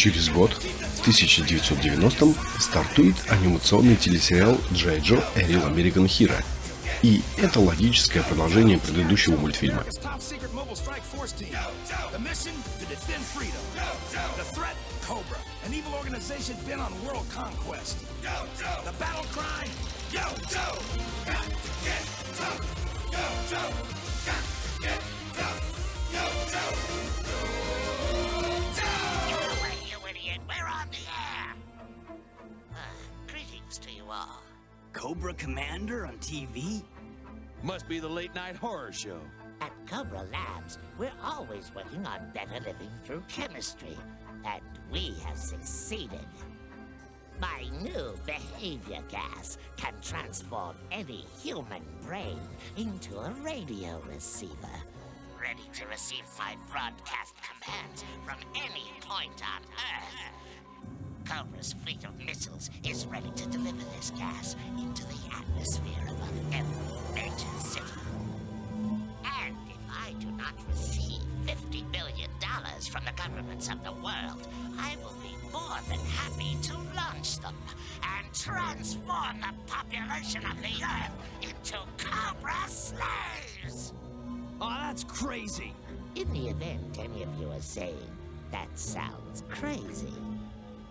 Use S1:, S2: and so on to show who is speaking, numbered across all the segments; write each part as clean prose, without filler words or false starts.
S1: Через год, в 1990-м, стартует анимационный телесериал «Джей Эрил Американ Хиро». И это логическое продолжение предыдущего мультфильма.
S2: Cobra Commander on TV?
S3: Must be the late-night horror show.
S4: At Cobra Labs, we're always working on better living through chemistry, and we have succeeded. My new behavior gas can transform any human brain into a radio receiver, ready to receive my broadcast commands from any point on Earth. Cobra's fleet of missiles is ready to deliver this gas into the atmosphere above every major city. And if I do not receive $50 billion from the governments of the world, I will be more than happy to launch them and transform the population of the Earth into Cobra slaves!
S2: Oh, that's crazy!
S4: In the event any of you are saying, that sounds crazy,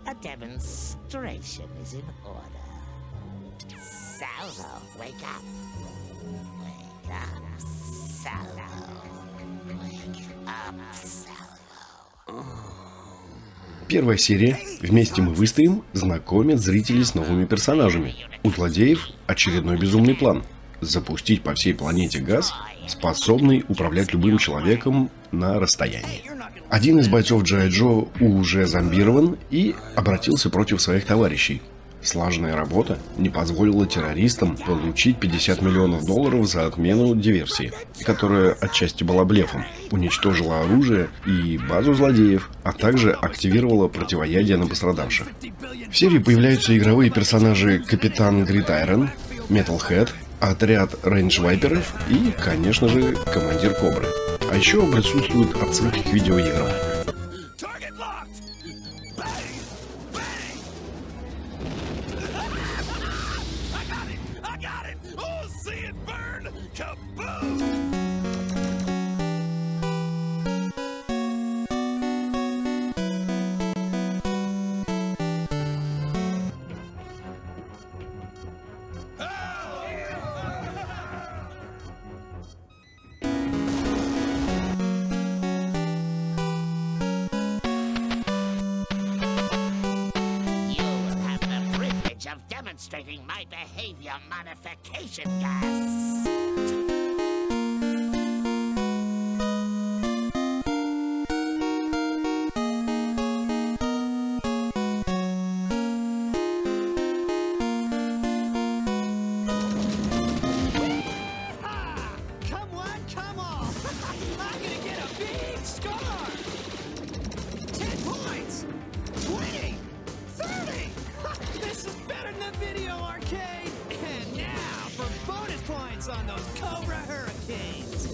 S4: a demonstration is in order. Salvo, wake up. Wake up, Salvo. Wake up, Salvo.
S1: Первая серия «Вместе мы выстоим» знакомит зрителей с новыми персонажами. У злодеев очередной безумный план – запустить по всей планете газ, способный управлять любым человеком на расстоянии. Один из бойцов Джей Джо уже зомбирован и обратился против своих товарищей. Слаженная работа не позволила террористам получить $50 миллионов за отмену диверсии, которая отчасти была блефом, уничтожила оружие и базу злодеев, а также активировала противоядие на пострадавших. В серии появляются игровые персонажи Капитан Грит Айрон, Металлхед, отряд рейндж-вайперов и, конечно же, командир Кобры. А еще присутствуют отсылки к видеоиграм.
S4: Demonstrating my behavior modification gas.
S2: Come on! I'm gonna get a big score! 10 points! 20! 30! This is better than the video arcade! And now for bonus points on those Cobra Hurricanes!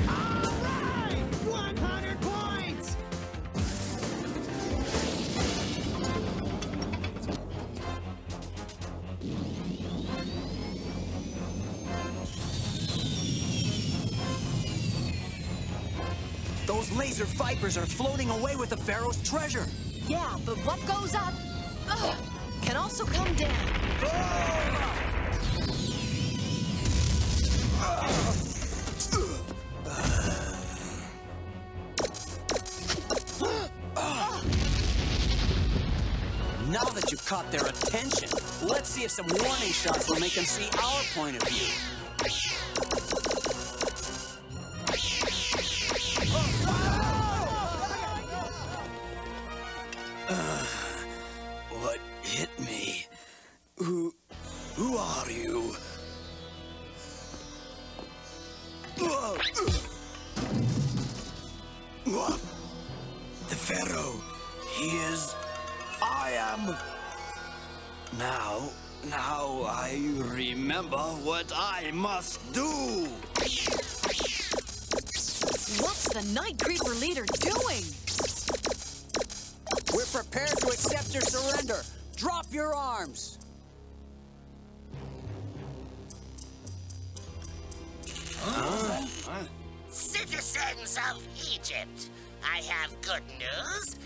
S2: Alright! 100 points! Those laser vipers are floating away with the Pharaoh's treasure.
S5: Yeah, but what goes up can also come down.
S2: Now that you've caught their attention, let's see if some warning shots will make them see our point of view. What hit me? Who are you? The Pharaoh. He is. I am. Now I remember what I must do.
S5: the Night Creeper leader doing?
S6: We're prepared to accept your surrender. Drop your arms.
S4: Citizens of Egypt, I have good news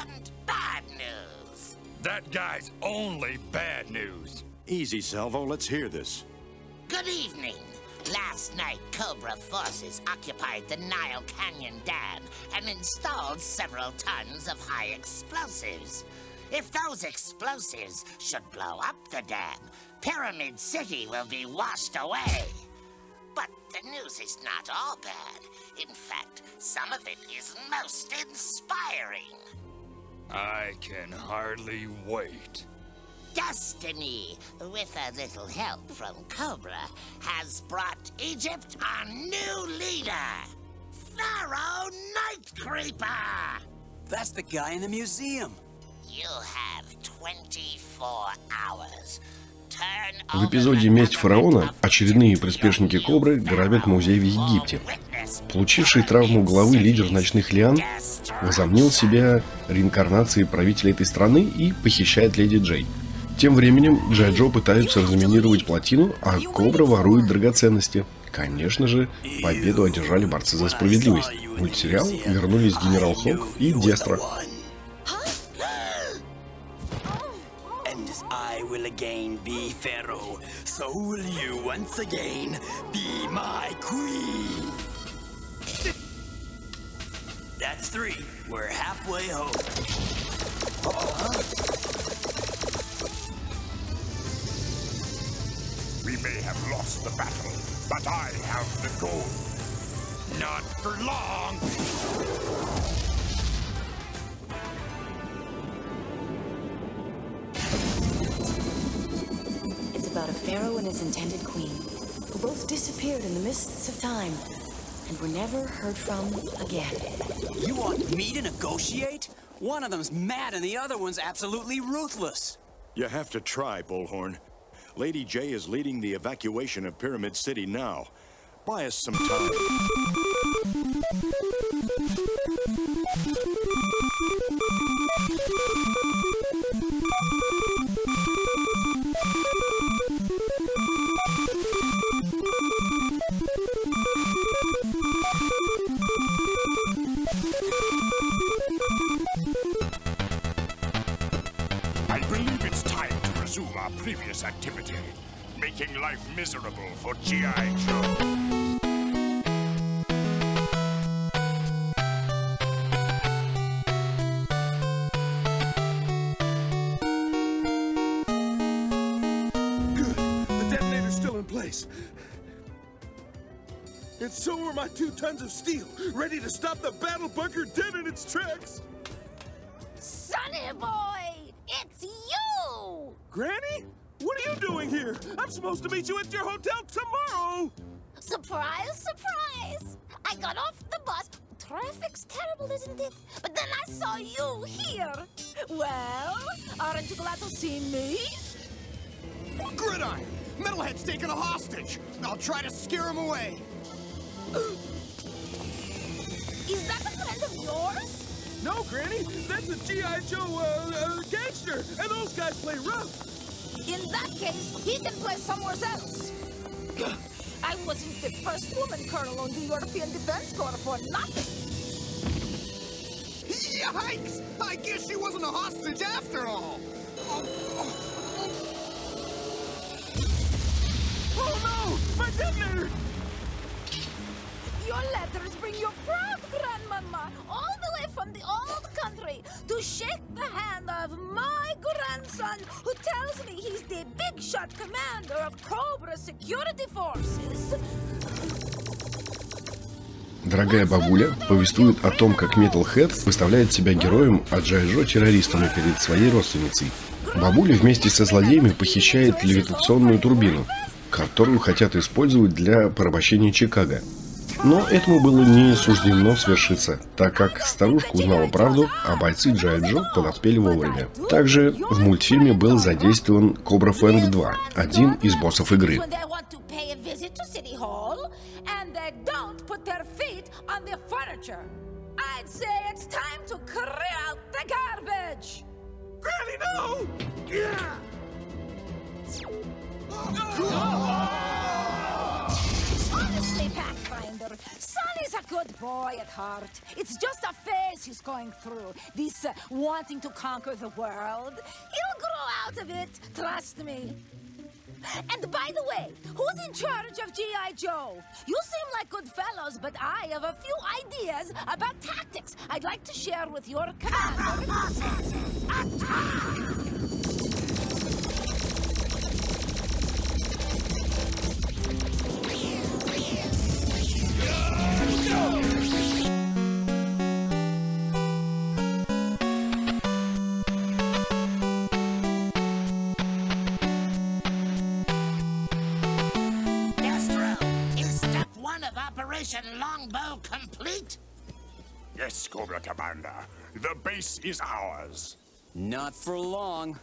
S4: and bad news.
S3: That guy's only bad news.
S7: Easy, Salvo. Let's hear this.
S4: Good evening. Last night, Cobra forces occupied the Nile Canyon Dam and installed several tons of high explosives. If those explosives should blow up the dam, Pyramid City will be washed away. But the news is not all bad. In fact, some of it is most inspiring.
S3: I can hardly wait.
S4: Destiny, with a little help from Cobra, has brought Egypt a new leader, Pharaoh Night Creeper.
S6: That's the guy in the museum.
S4: You have 24 hours.
S1: В эпизоде «Месть фараона» очередные приспешники Кобры грабят музей в Египте. Получивший травму головы лидер ночных лиан возомнил себя реинкарнацией правителя этой страны и похищает леди Джей. Тем временем Джай Джо пытаются разминировать плотину, а Кобра ворует драгоценности. Конечно же, победу одержали борцы за справедливость. В мультсериал вернулись Генерал Хок и Дестро.
S6: I will again be Pharaoh, so will you once again be my queen. That's 3. We're halfway home.
S3: We may have lost the battle, but I have the goal. Not for long.
S5: About a pharaoh and his intended queen, who both disappeared in the mists of time and were never heard from again.
S6: You want me to negotiate? One of them's mad and the other one's absolutely ruthless.
S7: You have to try, Bullhorn. Lady J is leading the evacuation of Pyramid City now. Buy us some time.
S3: I believe it's time to resume our previous activity, making life miserable for G.I. Joe.
S8: And so are my 2 tons of steel, ready to stop the battle bunker dead in its tracks.
S9: Sonny boy, it's you!
S8: Granny? What are you doing here? I'm supposed to meet you at your hotel tomorrow.
S9: Surprise, surprise! I got off the bus. Traffic's terrible, isn't it? But then I saw you here. Well, aren't you glad to see me?
S8: Gridiron! Metalhead's taken a hostage. I'll try to scare him away.
S9: Is that a friend of yours?
S8: No, Granny. That's a G.I. Joe, gangster. And those guys play rough.
S9: In that case, he can play somewhere else. I wasn't the first woman colonel on the European Defense Corps for nothing.
S8: Yikes! I guess she wasn't a hostage after all. Oh no! My detonator!
S9: Your letters bring your proud grandmama all the way from the old country to shake the hand of my grandson, who tells me he's the big shot commander of Cobra Security Forces.
S1: Дорогая бабуля повествует о том, как Metalhead выставляет себя героем, а Джай Джо террористами перед своей родственницей. Бабуля вместе со злодеями похищает левитационную турбину, которую хотят использовать для порабощения Чикаго. Но этому было не суждено свершиться, так как старушка узнала правду, а бойцы Джай Джо подоспели вовремя. Также в мультфильме был задействован Кобра Фэнк 2, один из боссов игры.
S9: the furniture. I'd say it's time to clear out the garbage.
S8: Granny, no! Yeah!
S9: Honestly, Pathfinder, Son is a good boy at heart. It's just a phase he's going through. This wanting to conquer the world. He'll grow out of it, trust me. And by the way, who's in charge of G.I. Joe? You seem like good fellows, but I have a few ideas about tactics I'd like to share with your commander.
S4: Longbow complete?
S3: Yes, Cobra Commander. The base is ours.
S6: Not for long.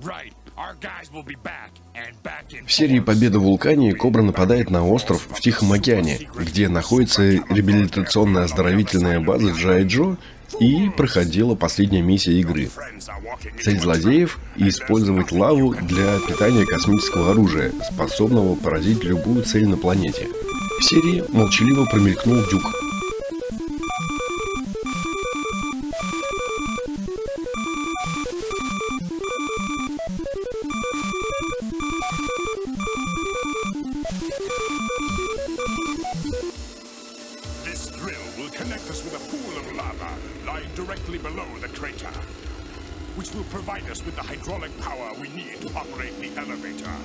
S3: Right. Our guys will be back and back in.
S1: В серии «Победа в вулкане» Кобра нападает на остров в Тихом океане, где находится реабилитационная оздоровительная база G.I. Joe, и проходила последняя миссия игры. Цель злодеев – использовать лаву для питания космического оружия, способного поразить любую цель на планете. В серии молчаливо промелькнул Дюк.
S3: This drill will connect us with a pool of lava lying directly below the crater, which will provide us with the hydraulic power we need to operate the elevator.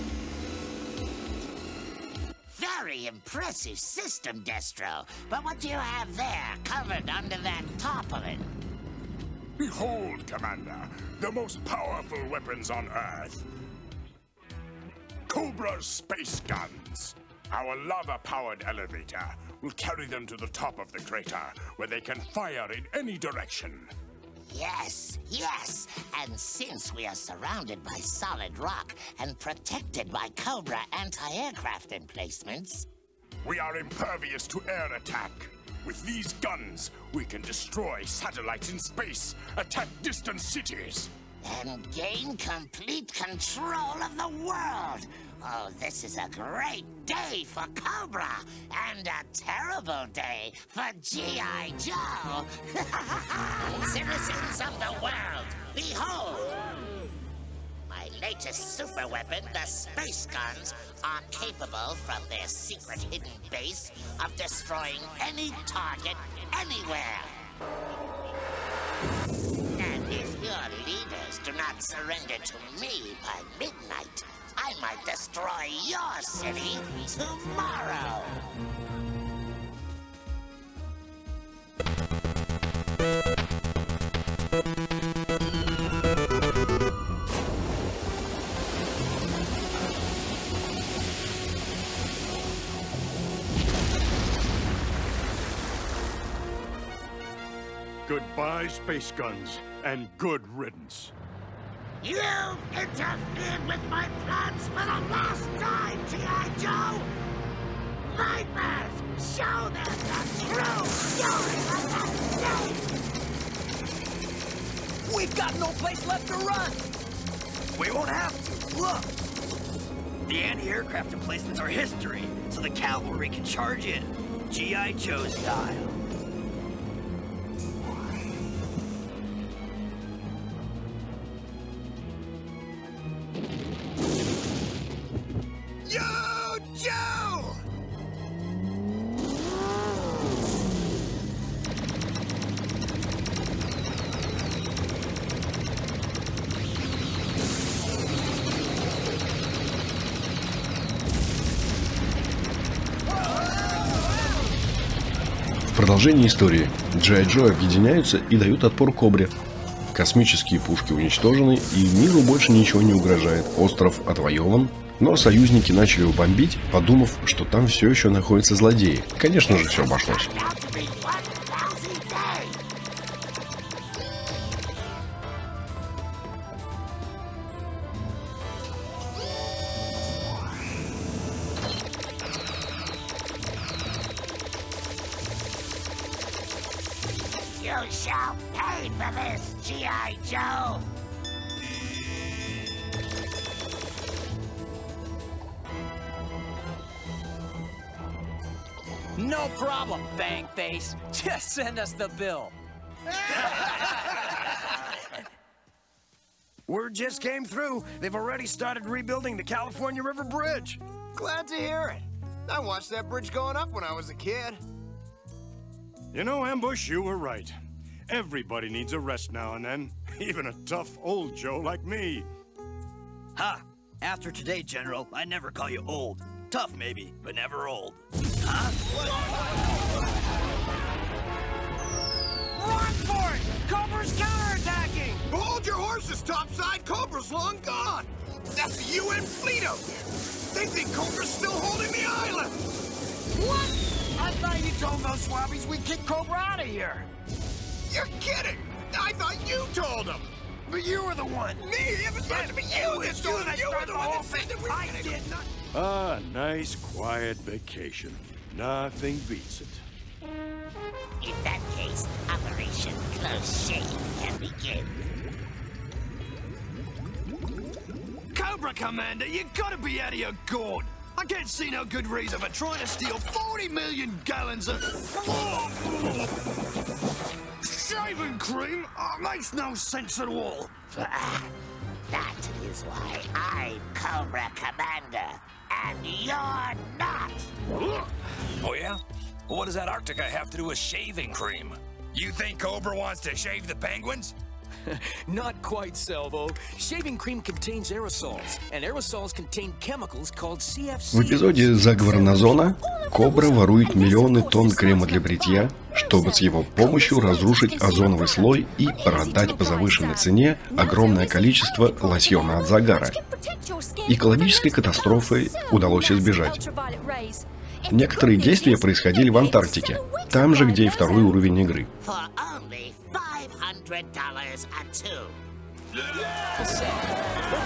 S4: Very impressive system, Destro. But what do you have there, covered under that top of it?
S3: Behold, Commander, the most powerful weapons on Earth. Cobra's space guns. Our lava-powered elevator will carry them to the top of the crater, where they can fire in any direction.
S4: Yes, yes. And since we are surrounded by solid rock and protected by Cobra anti-aircraft emplacements,
S3: we are impervious to air attack. With these guns, we can destroy satellites in space, attack distant cities,
S4: and gain complete control of the world. Oh, this is a great day for Cobra, and a terrible day for G.I. Joe. Citizens of the world, behold! My latest super weapon, the space guns, are capable from their secret hidden base of destroying any target anywhere. And if your leaders do not surrender to me by midnight, I might destroy your city tomorrow.
S7: Goodbye, space guns, and good riddance.
S4: You interfered with my plans for the last time, G.I. Joe! Vipers, show them the true story of that day!
S6: We've got no place left to run! We won't have to. Look! The anti-aircraft emplacements are history, so the cavalry can charge in. G.I. Joe style.
S1: В продолжении истории G.I. Joe объединяются и дают отпор Кобре. Космические пушки уничтожены, и миру больше ничего не угрожает. Остров отвоеван, но союзники начали его бомбить, подумав, что там все еще находятся злодеи. Конечно же, все обошлось.
S4: You shall pay for this, G.I. Joe!
S10: No problem, bang face. Just send us the bill.
S6: Word just came through. They've already started rebuilding the California River Bridge.
S11: Glad to hear it. I watched that bridge going up when I was a kid.
S7: You know, Ambush, you were right. Everybody needs a rest now and then. Even a tough old Joe like me.
S6: Ha! After today, General, I never call you old. Tough, maybe, but never old. Huh?
S11: Run for it! Cobra's counterattacking! Hold your horses, topside! Cobra's long gone! That's the UN fleet out there! They think Cobra's still holding the island! What? I thought you told those swabbies we'd kick Cobra out of here! You're kidding! I thought you told them!
S6: But you were the one!
S11: Me? It was supposed to be you that told them! You were the one that said that we
S6: I did not...
S7: Ah, nice, quiet vacation. Nothing beats it.
S4: In that case, Operation Close Shave can begin.
S6: Cobra Commander, you gotta be out of your gourd! I can't see no good reason for trying to steal 40 million gallons of... shaving cream? Makes no sense at all.
S4: That is why I'm Cobra Commander, and you're not!
S12: Oh yeah? What does that Arctica have to do with shaving cream? You think Cobra wants to shave the penguins?
S10: Not quite, Salvo. Shaving cream contains aerosols, and aerosols contain chemicals called CFC.
S1: В эпизоде «Заговор зона» Кобра ворует миллионы тонн крема для бритья, чтобы с его помощью разрушить озоновый слой и продать по завышенной цене огромное количество лосьона от загара. Экологической катастрофы удалось избежать. Некоторые действия происходили в Антарктике, там же, где и второй уровень игры.
S4: $500 a tube.
S10: Let's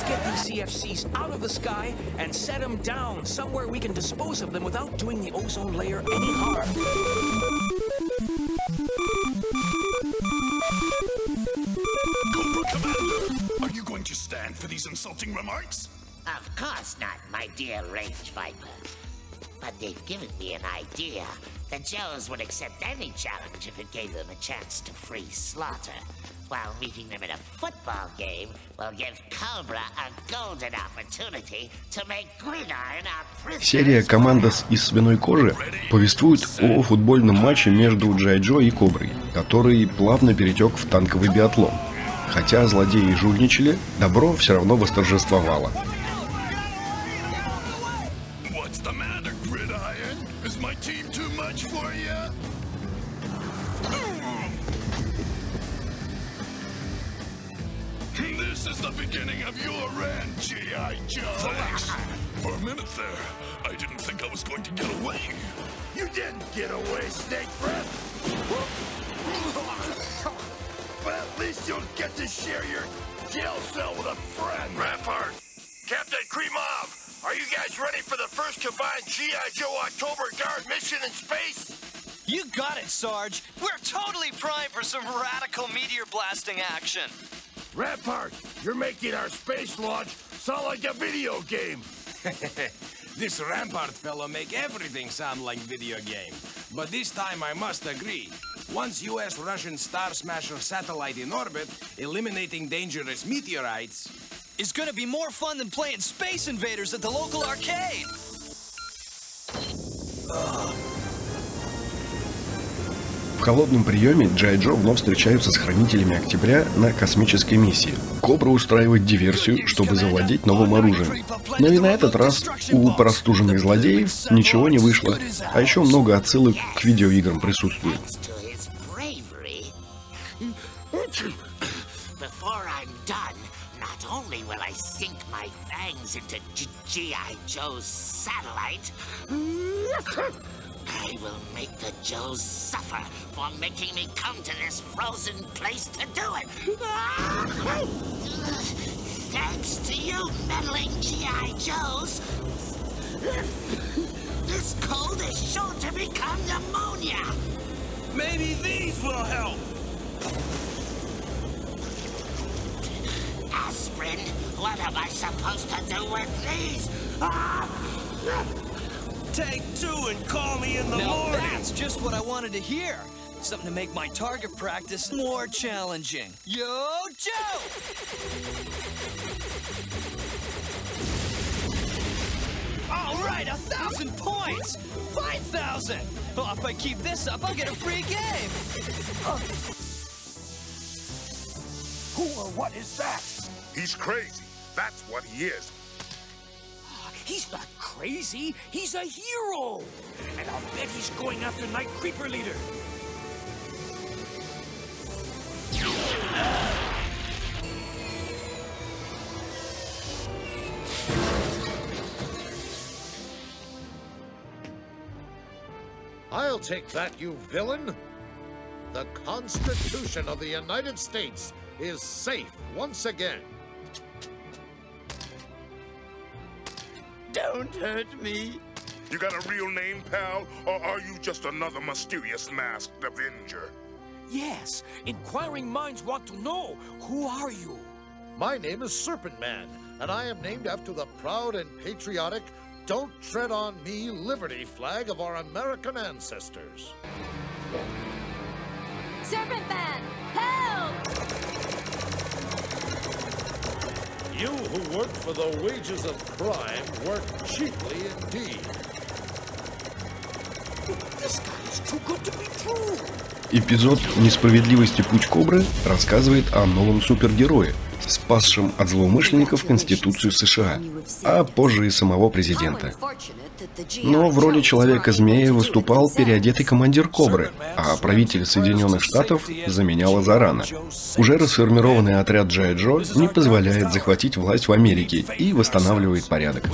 S10: get these CFCs out of the sky and set them down somewhere we can dispose of them without doing the ozone layer any harm.
S3: Cobra Commander, are you going to stand for these insulting remarks?
S4: Of course not, my dear Range Viper. But they've given me an idea. The Joes would accept any challenge if it gave them a chance to free slaughter. While meeting them in a football game will give Cobra a golden opportunity to make Gridiron a prisoner.
S1: Серия «Командос из свиной кожи» повествует о футбольном матче между G.I. Joe и Коброй, который плавно перетек в танковый биатлон. Хотя злодеи жульничали, добро все равно восторжествовало.
S3: This is the beginning of your end, G.I. Joe. Thanks. For a minute there, I didn't think I was going to get away.
S11: You didn't get away, Snake Breath! But at least you'll get to share your jail cell with a friend.
S7: Rampart, Captain Kremov, are you guys ready for the first combined G.I. Joe October Guard mission in space?
S6: You got it, Sarge. We're totally primed for some radical meteor blasting action.
S11: Rampart, you're making our space launch sound like a video game.
S12: This Rampart fellow make everything sound like video game. But this time I must agree. Once US-Russian Star Smasher satellite in orbit, eliminating dangerous meteorites...
S6: It's gonna be more fun than playing Space Invaders at the local arcade.
S1: В холодном приеме G.I. Joe вновь встречаются с хранителями Октября на космической миссии. Кобра устраивает диверсию, чтобы завладеть новым оружием. Но и на этот раз у простуженных злодеев ничего не вышло. А еще много отсылок к видеоиграм присутствует.
S4: I will make the Joes suffer for making me come to this frozen place to do it. Thanks to you, meddling G.I. Joes, this cold is sure to become pneumonia.
S12: Maybe these will help.
S4: Aspirin, what am I supposed to do with these?
S6: Take two and call me in the
S13: Now
S6: morning.
S13: that's just what I wanted to hear. Something to make my target practice more challenging. Yo, Joe! All right, 1,000 points! 5,000! Well, if I keep this up, I'll get a free game!
S3: Who or what is that? He's crazy. That's what he is.
S10: He's not crazy. He's a hero. And I'll bet he's going after Night Creeper Leader.
S14: I'll take that, you villain! The Constitution of the United States is safe once again.
S6: Don't hurt me.
S3: You got a real name, pal? Or are you just another mysterious masked Avenger?
S10: Yes, inquiring minds want to know. Who are you?
S14: My name is Serpent Man, and I am named after the proud and patriotic Don't Tread on Me Liberty flag of our American ancestors.
S9: Serpent Man, help!
S14: You who work for the wages of crime work cheaply indeed.
S10: This guy is too good to be true.
S1: Эпизод «Несправедливости. Путь Кобры» рассказывает о новом супергерое, спасшем от злоумышленников Конституцию США, а позже и самого президента. Но в роли Человека-змея выступал переодетый командир Кобры, а правитель Соединенных Штатов заменял Азарана. Уже расформированный отряд G.I. Joe не позволяет захватить власть в Америке и восстанавливает порядок.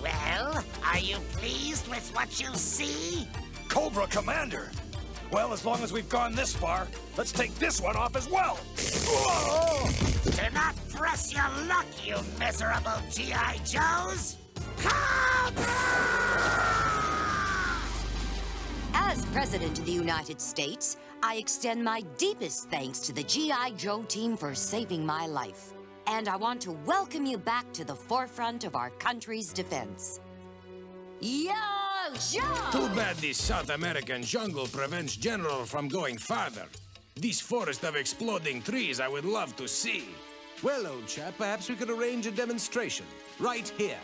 S4: Well, are you pleased with what you see?
S7: Cobra Commander! Well, as long as we've gone this far, let's take this one off as well.
S4: Do not press your luck, you miserable G.I. Joes!
S15: As President of the United States, I extend my deepest thanks to the G.I. Joe team for saving my life. And I want to welcome you back to the forefront of our country's defense. Yo, Joe!
S12: Too bad this South American jungle prevents General from going farther. This forest of exploding trees I would love to see.
S10: Well, old chap, perhaps we could arrange a demonstration right here.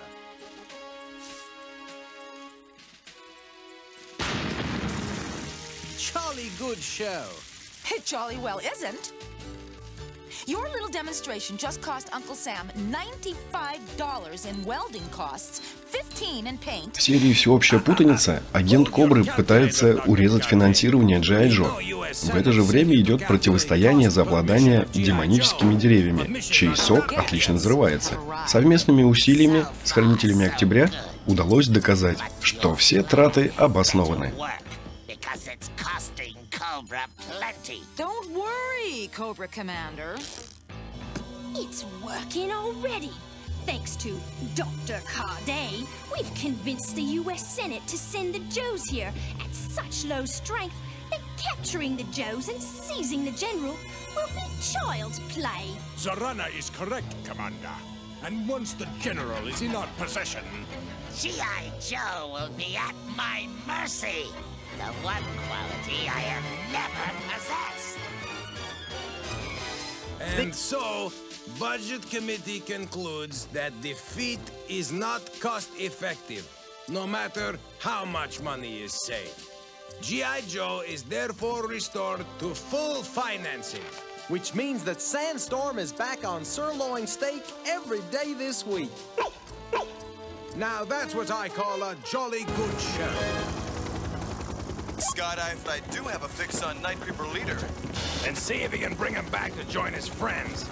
S10: Jolly good show.
S9: It jolly well isn't. Your little demonstration just cost Uncle Sam $95 in welding costs, $15 in paint.
S1: В серии «Всеобщая путаница» агент Кобры пытается урезать финансирование G.I. Joe. В это же время идет противостояние за обладание демоническими деревьями, чей сок отлично взрывается. Совместными усилиями с Хранителями Октября удалось доказать, что все траты обоснованы.
S9: Don't worry, Cobra Commander.
S16: It's working already. Thanks to Dr. Carday, we've convinced the U.S. Senate to send the Joes here at such low strength that capturing the Joes and seizing the general will be child's play.
S3: Zarana is correct, Commander. And once the general is in our possession,
S4: G.I. Joe will be at my mercy. The one quality I have never possessed.
S12: And so, Budget Committee concludes that defeat is not cost-effective, no matter how much money is saved. G.I. Joe is therefore restored to full financing.
S13: Which means that Sandstorm is back on sirloin steak every day this week.
S12: Now that's what I call a jolly good show.
S17: Skydive, I do have a fix on Night Creeper Leader.
S12: And see if he can bring him back to join his friends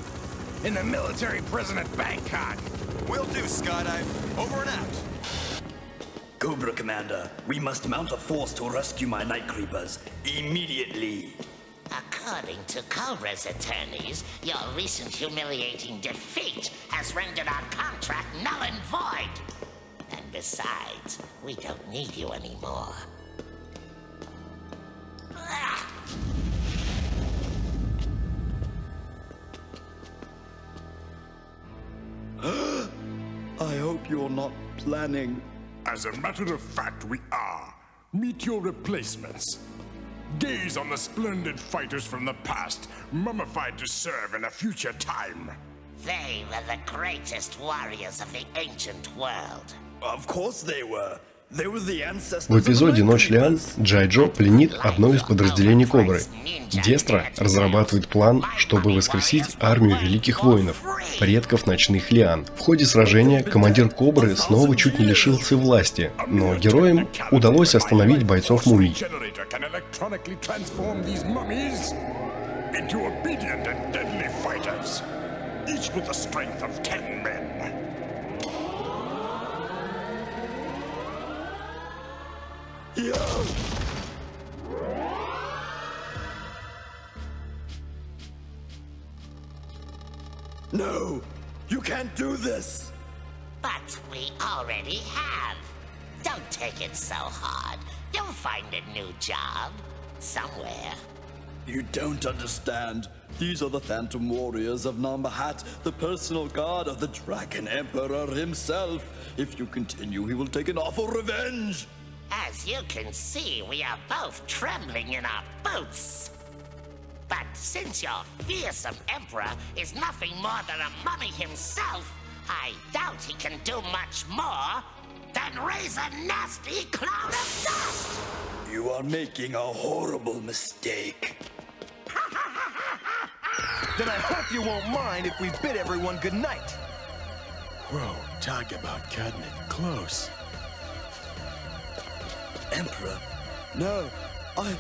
S12: in the military prison at Bangkok.
S17: Will do, Skydive. Over and out.
S6: Cobra Commander, we must mount a force to rescue my Night Creepers immediately.
S4: According to Cobra's attorneys, your recent humiliating defeat has rendered our contract null and void. And Besides, we don't need you anymore.
S18: I hope you're not planning.
S3: As a matter of fact, we are. Meet your replacements. Gaze on the splendid fighters from the past, mummified to serve in a future time.
S4: They were the greatest warriors of the ancient world.
S18: Of course they were. They were the ancestors.
S1: В эпизоде «Ночь Лиан» Джай Джо пленит одно из подразделений Кобры. Дестро разрабатывает план, чтобы воскресить армию великих воинов, предков ночных Лиан. В ходе сражения командир Кобры снова чуть не лишился власти, но героям удалось остановить бойцов мумий.
S18: No, you can't do this.
S4: But we already have. Don't take it so hard. You'll find a new job somewhere.
S18: You don't understand. These are the Phantom Warriors of Nambahat, the personal guard of the Dragon Emperor himself. If you continue, he will take an awful revenge.
S4: As you can see, we are both trembling in our boots. But since your fearsome emperor is nothing more than a mummy himself, I doubt he can do much more than raise a nasty cloud of dust!
S18: You are making a horrible mistake.
S11: Then I hope you won't mind if we bid everyone good night.
S7: Whoa, talk about cutting it close.
S18: Emperor? No, I...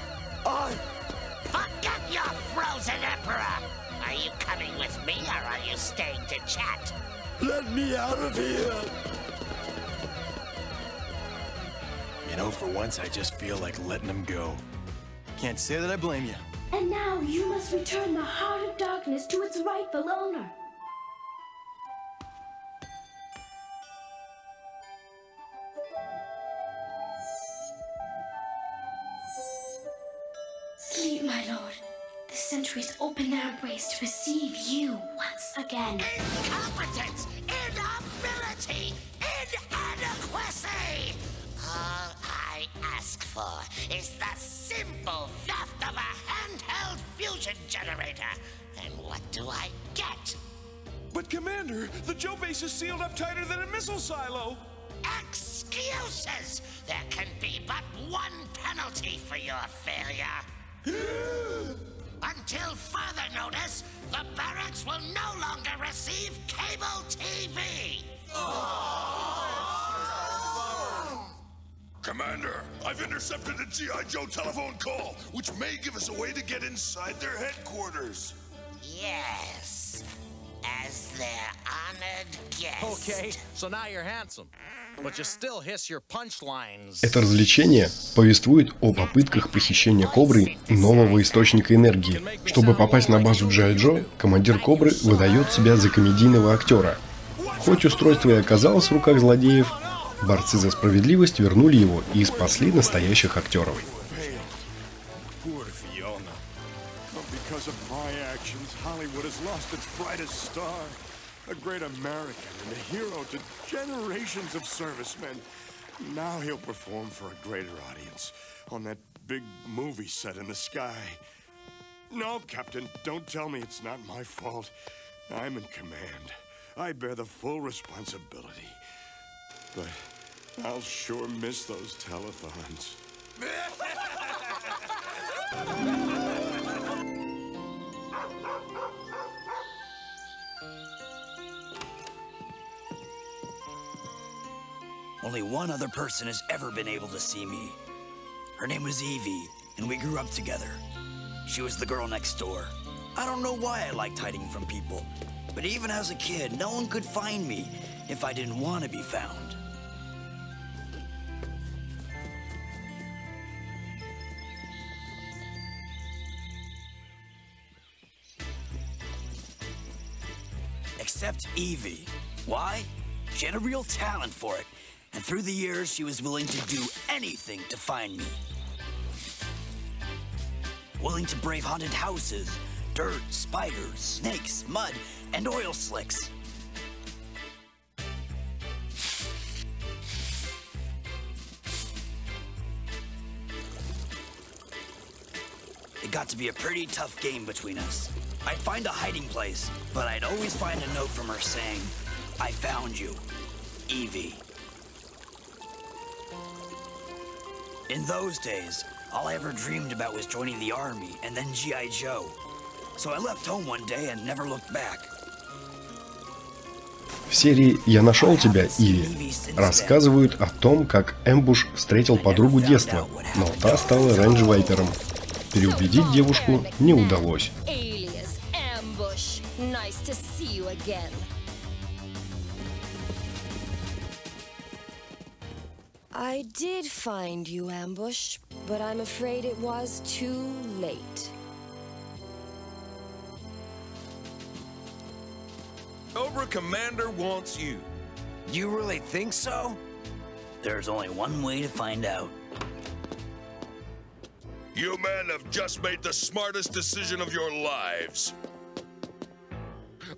S4: Forget your frozen emperor! Are you coming with me or are you staying to chat?
S18: Let me out of here!
S7: You know, for once I just feel like letting him go.
S11: Can't say that I blame you.
S16: And now you must return the Heart of Darkness to its rightful owner. Sleep, my lord. The centuries open their embrace to receive you once again.
S4: Incompetence! Inability! Inadequacy! All I ask for is the simple theft of a handheld fusion generator. And what do I get?
S8: But Commander, the Joe base is sealed up tighter than a missile silo.
S4: Excuses! There can be but one penalty for your failure. Until further notice, the barracks will no longer receive cable TV.
S3: Commander, I've intercepted a G.I. Joe telephone call, which may give us a way to get inside their headquarters.
S4: Yes, as their honored guest.
S10: Okay, so now you're handsome, but you still hiss your punchlines.
S1: Это развлечение повествует о попытках похищения Кобры нового источника энергии. Чтобы попасть на базу Джай Джо, командир Кобры выдает себя за комедийного актера. Хоть устройство и оказалось в руках злодеев, борцы за справедливость вернули его и спасли настоящих актеров.
S7: Because of my actions, Hollywood has lost its brightest star. A great American and a hero to generations of servicemen. Now he'll perform for a greater audience on that big movie set in the sky. No, Captain, don't tell me it's not my fault. I'm in command. I bear the full responsibility. But I'll sure miss those telethons.
S6: Only one other person has ever been able to see me. Her name was Evie, and we grew up together. She was the girl next door. I don't know why I liked hiding from people, but even as a kid, no one could find me if I didn't want to be found. Except Evie. Why? She had a real talent for it. And through the years, she was willing to do anything to find me. Willing to brave haunted houses, dirt, spiders, snakes, mud, and oil slicks. It got to be a pretty tough game between us. I'd find a hiding place, but I'd always find a note from her saying, "I found you, Evie." In those days, all I ever dreamed about was joining the army and then G.I. Joe. So I left home one day and never looked back.
S1: В серии «Я нашел тебя, Иви» рассказывают о том, как Эмбуш встретил подругу детства, но та стала рейндж-вайпером. Переубедить девушку не удалось.
S5: I did find you, Ambush, but I'm afraid it was too late.
S11: Cobra Commander wants you.
S6: You really think so? There's only one way to find out.
S3: You men have just made the smartest decision of your lives.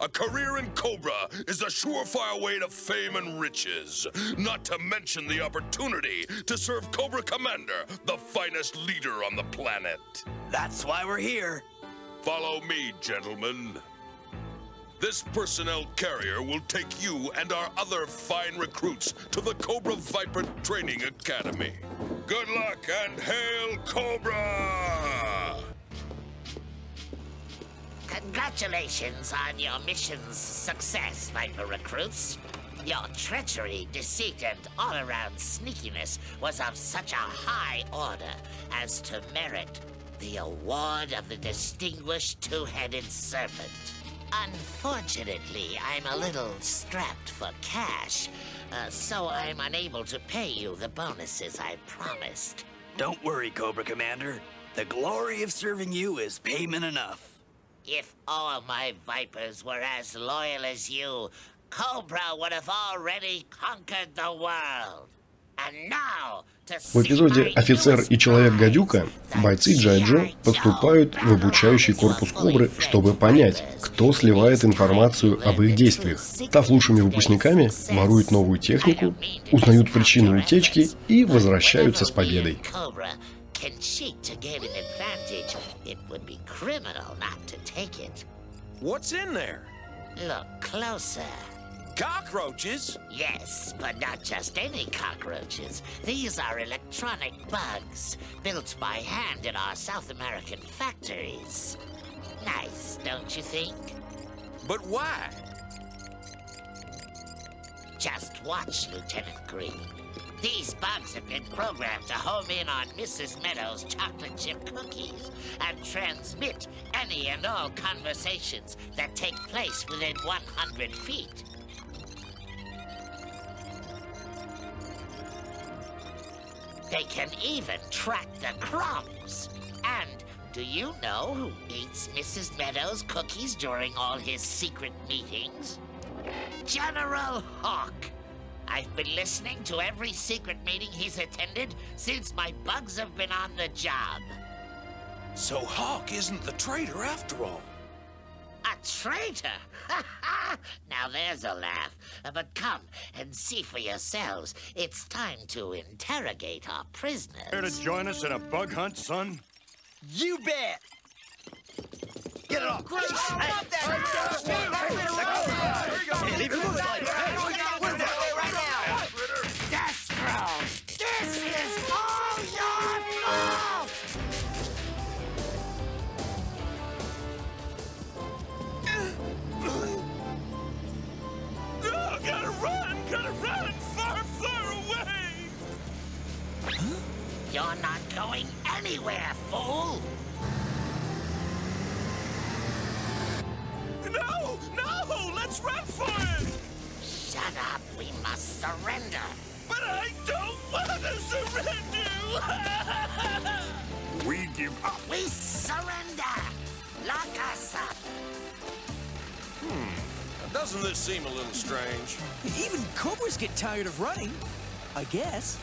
S3: A career in Cobra is a surefire way to fame and riches, not to mention the opportunity to serve Cobra Commander, the finest leader on the planet.
S6: That's why we're here.
S3: Follow me, gentlemen. This personnel carrier will take you and our other fine recruits to the Cobra Viper Training Academy. Good luck and hail Cobra!
S4: Congratulations on your mission's success, Viper recruits. Your treachery, deceit, and all-around sneakiness was of such a high order as to merit the award of the Distinguished Two-Headed Serpent. Unfortunately, I'm a little strapped for cash, so I'm unable to pay you the bonuses I promised.
S6: Don't worry, Cobra Commander. The glory of serving you is payment enough.
S4: If all my Vipers were as loyal as you, Cobra would have already conquered the world. And now,
S1: В эпизоде «Офицер и Человек-гадюка» бойцы G.I. Joe поступают в обучающий корпус Кобры, чтобы понять, кто сливает информацию об их действиях. Став лучшими выпускниками, воруют новую технику, узнают причину утечки и возвращаются с победой.
S4: Look closer.
S11: Cockroaches?
S4: Yes, but not just any cockroaches. These are electronic bugs, built by hand in our South American factories. Nice, don't you think?
S11: But why?
S4: Just watch, Lieutenant Green. These bugs have been programmed to home in on Mrs. Meadows' chocolate chip cookies and transmit any and all conversations that take place within 100 feet. They can even track the crumbs. And do you know who eats Mrs. Meadows' cookies during all his secret meetings? General Hawk. I've been listening to every secret meeting he's attended since my bugs have been on the job.
S11: So Hawk isn't the traitor after all.
S4: A traitor? Now there's a laugh. But come and see for yourselves. It's time to interrogate our prisoners.
S7: Here to join us in a bug hunt, son?
S13: You bet! Get it off! Stop that! Leave it loose, right now!
S4: Destro! This is all your fault!
S11: Oh, gotta run, far, far away!
S4: Huh? You're not going anywhere, fool!
S11: No, let's run for it!
S4: Shut up, we must surrender.
S11: But I don't want to surrender!
S3: We give up.
S4: We surrender! Lock us up!
S11: Doesn't this seem a little strange?
S10: Even cobras get tired of running. I guess.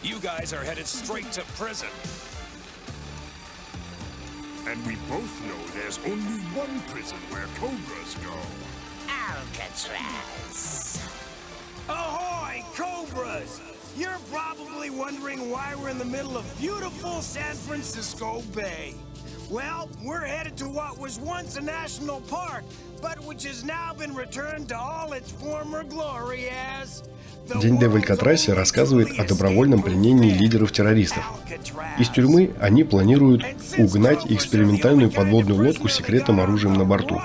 S12: You guys are headed straight to prison.
S7: And we both know there's only one prison where cobras go.
S4: Alcatraz.
S12: Ahoy, Cobras! You're probably wondering why we're in the middle of beautiful San Francisco Bay. Well, we're headed to what was once a national park, but which has now been returned to all its former glory as...
S1: День Д в Алькатрасе рассказывает о добровольном пленении лидеров террористов. Из тюрьмы они планируют угнать экспериментальную подводную лодку с секретным оружием на борту.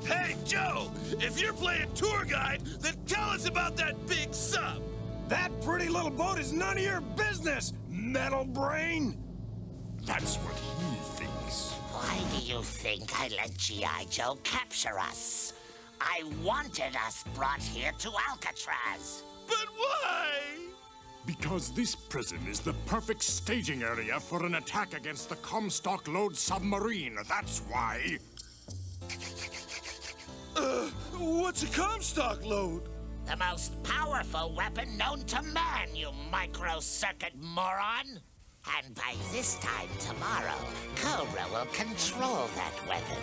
S3: Hey, Joe! If you're playing tour guide, then tell us about that big sub!
S12: That pretty little boat is none of your business, metal brain!
S7: That's what he thinks.
S4: Why do you think I let G.I. Joe capture us? I wanted us brought here to Alcatraz.
S3: But why?
S7: Because this prison is the perfect staging area for an attack against the Comstock load submarine. That's why.
S3: What's a Comstock load?
S4: The most powerful weapon known to man, you micro-circuit moron! And by this time tomorrow, Cobra will control that weapon.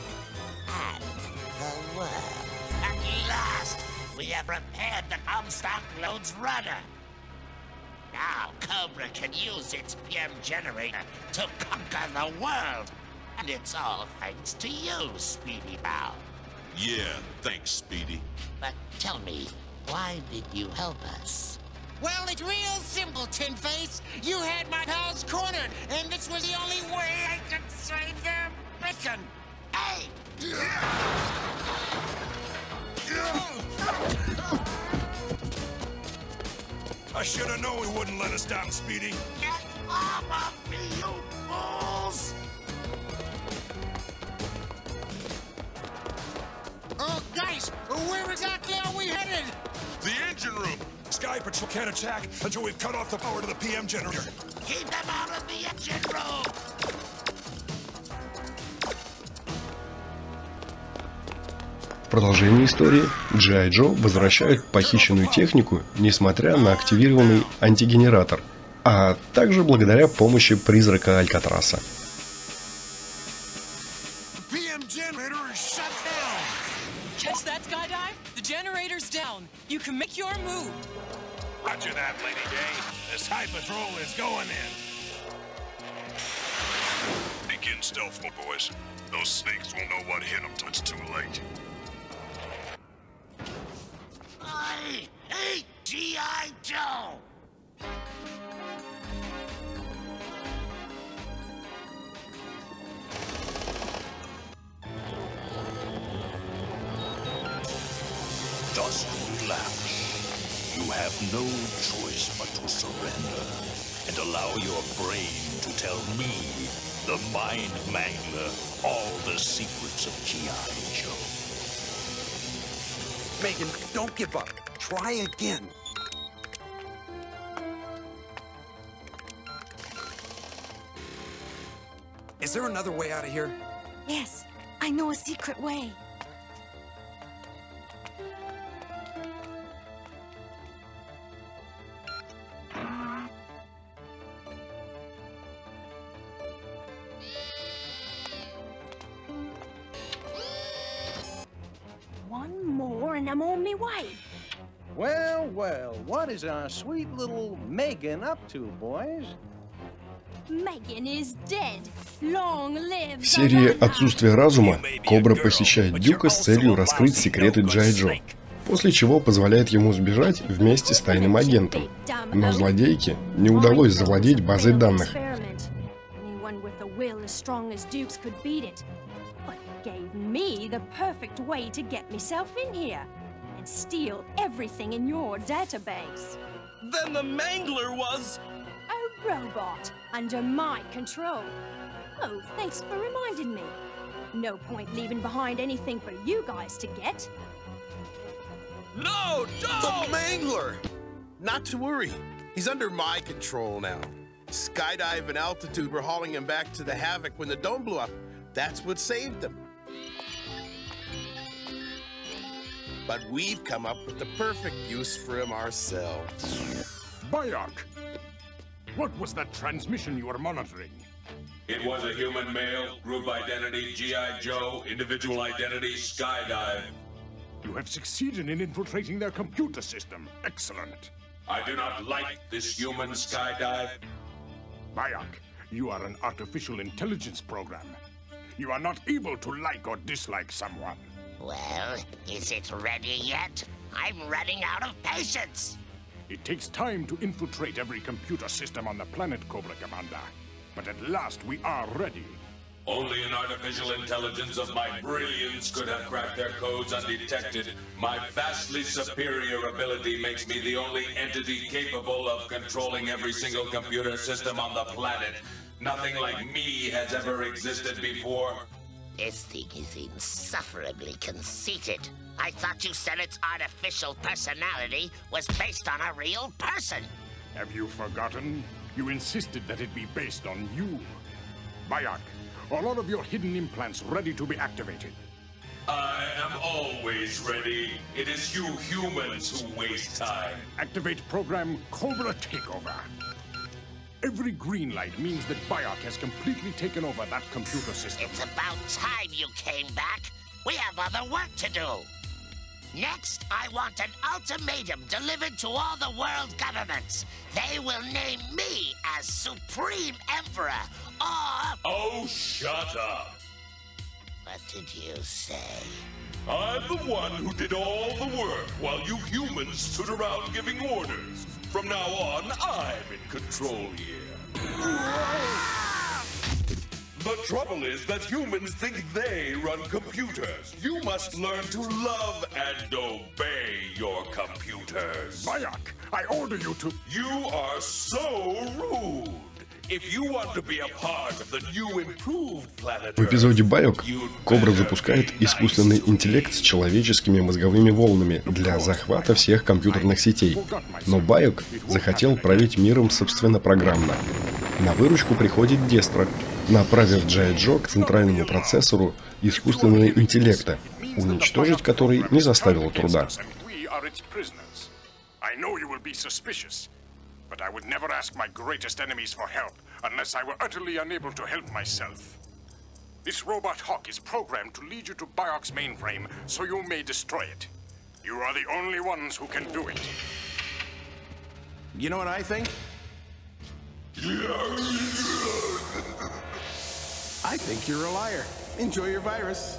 S4: And the world. At last, we have repaired the Comstock load's rudder. Now Cobra can use its PM generator to conquer the world. And it's all thanks to you, Speedy Bow.
S3: Yeah, thanks, Speedy.
S4: But tell me, why did you help us?
S11: Well, it's real simple, Tin Face. You had my pals cornered, and this was the only way I could save their mission. Hey!
S3: I should have known you wouldn't let us down, Speedy.
S4: Get off of me, you fools!
S11: Oh, guys, where exactly are we headed?
S3: The engine room. Sky Patrol can't attack until we've cut off the power to the PM generator.
S4: Keep them out of the engine room!
S1: В продолжении истории G.I. Joe возвращают похищенную технику, несмотря на активированный антигенератор, а также благодаря помощи призрака Алькатраса.
S13: Catch that, Skydive? The generator's down. You can make your move.
S3: Roger that, Lady Day. The Sky Patrol is going in. Begin stealth mode, boys. Those snakes won't know what hit them till it's too late.
S4: I hate G.I. Joe!
S3: Just relax. You have no choice but to surrender and allow your brain to tell me, the Mind Mangler, all the secrets of G.I. Joe.
S8: Megan, don't give up. Try again. Is there another way out of here?
S5: Yes, I know a secret way.
S16: One more and I'm on my way.
S19: Well, well, what is our sweet little Megan up to, boys?
S16: Megan is dead. Long live
S1: В серии «Отсутствие разума» Кобра посещает Дюка с целью раскрыть секреты G.I. Joe, после чего позволяет ему сбежать вместе с тайным агентом. Но злодейке не удалось завладеть базой данных.
S16: Anyone with a will as strong as Duke's could beat it. But it gave me the perfect way to get myself in here and steal everything in your database.
S13: Then the Mangler was...
S16: A robot under my control. Oh, thanks for reminding me. No point leaving behind anything for you guys to get.
S8: No, don't! The Mangler! Not to worry. He's under my control now. Skydive and Altitude were hauling him back to the Havoc when the dome blew up. That's what saved him.
S20: but we've come up with the perfect use for him ourselves.
S7: Bayok, what was that transmission you were monitoring?
S3: It was a human male, group identity, G.I. Joe, individual identity, skydive.
S7: You have succeeded in infiltrating their computer system. Excellent.
S3: I do not like this human skydive.
S7: Bayok, you are an artificial intelligence program. You are not able to like or dislike someone.
S4: Well, is it ready yet? I'm running out of patience.
S7: It takes time to infiltrate every computer system on the planet, Cobra Commander. But at last we are ready.
S3: Only an artificial intelligence of my brilliance could have cracked their codes undetected. My vastly superior ability makes me the only entity capable of controlling every single computer system on the planet. Nothing like me has ever existed before.
S4: This thing is insufferably conceited. I thought you said its artificial personality was based on a real person.
S7: Have you forgotten? You insisted that it be based on you. Bayok, are all of your hidden implants ready to be activated?
S3: I am always ready. It is you humans who waste time.
S7: Activate program Cobra Takeover. Every green light means that Bayok has completely taken over that computer system.
S4: It's about time you came back. We have other work to do. Next, I want an ultimatum delivered to all the world governments. They will name me as Supreme Emperor, or...
S3: Oh, shut up.
S4: What did you say?
S3: I'm the one who did all the work while you humans stood around giving orders. From now on, I'm in control here. The trouble is that humans think they run computers. You must learn to love and obey your computers.
S7: Bayok, I order you to...
S3: You are so rude. If you want to be a part of the new improved planet
S1: В эпизоде «Байок» Кобра запускает искусственный интеллект с человеческими мозговыми волнами для захвата всех компьютерных сетей. Но Байок захотел править миром собственно-программно. На выручку приходит Дестро, направив G.I. Joe к центральному процессору искусственного интеллекта, уничтожить который не заставило труда.
S7: But I would never ask my greatest enemies for help unless I were utterly unable to help myself. This robot Hawk is programmed to lead you to Bayok's mainframe so you may destroy it. You are the only ones who can do it.
S8: You know what I think? I think you're a liar. Enjoy your virus.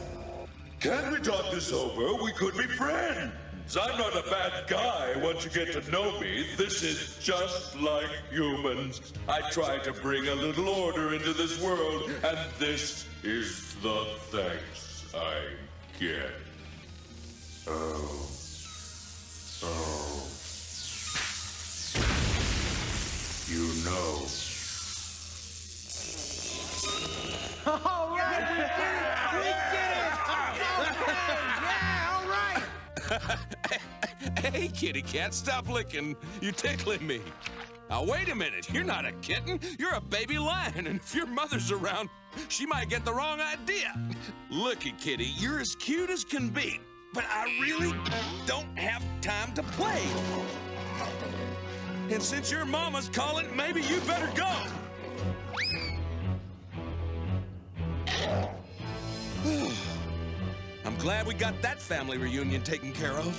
S3: Can we talk this over? We could be friends. I'm not a bad guy once you get to know me. This is just like humans. I try to bring a little order into this world, and this is the thanks I get. Oh. You know.
S2: All right, we did it! We did it! Yeah, all right!
S12: Hey, kitty cat, stop licking. You're tickling me. Now, wait a minute. You're not a kitten. You're a baby lion, and if your mother's around, she might get the wrong idea. Looky, kitty, you're as cute as can be, but I really don't have time to play. And since your mama's calling, maybe you better go. I'm glad we got that family reunion taken care of.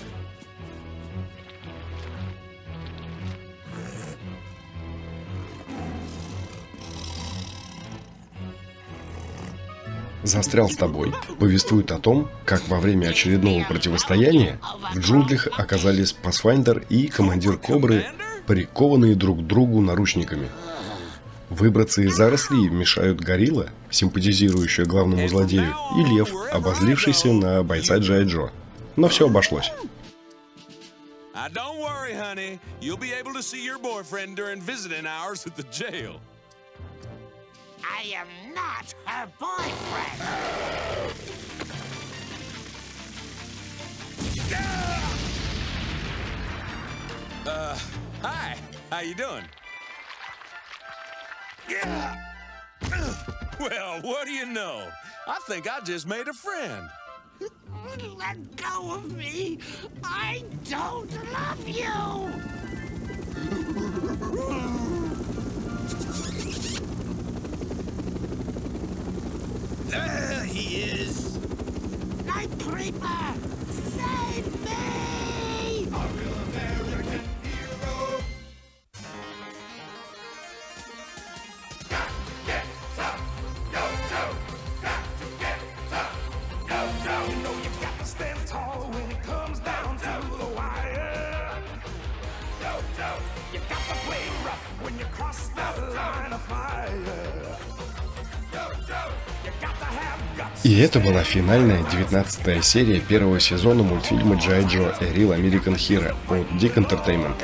S1: «Застрял с тобой» повествует о том, как во время очередного противостояния в джунглях оказались Пасфайндер и командир Кобры, прикованные друг к другу наручниками. Выбраться из зарослей мешают горилла, симпатизирующая главному злодею, и лев, обозлившийся на бойца G.I. Joe. Но все обошлось.
S4: I am not her boyfriend.
S12: Hi. How you doing? Well, what do you know? I think I just made a friend.
S4: Let go of me! I don't love you!
S12: There he is!
S4: Night Creeper! Save me! A real American hero! Got to get some yo-yo! Got to get some yo-yo!
S2: You know you got to stand tall when it comes down to the wire. Yo-yo! You got to play rough when you cross that line of fire. Yo-yo! You got to have guts.
S1: И это была финальная 19-я серия первого сезона мультфильма G.I. Joe A Real American Hero от DIC Entertainment.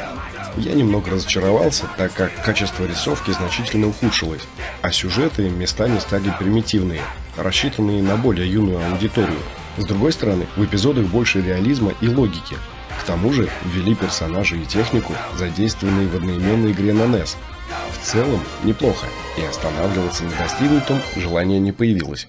S1: Я немного разочаровался, так как качество рисовки значительно ухудшилось, а сюжеты местами стали примитивные, рассчитанные на более юную аудиторию. С другой стороны, в эпизодах больше реализма и логики. К тому же ввели персонажей и технику, задействованные в одноименной игре на NES. В целом неплохо, и останавливаться на достигнутом желания не появилось.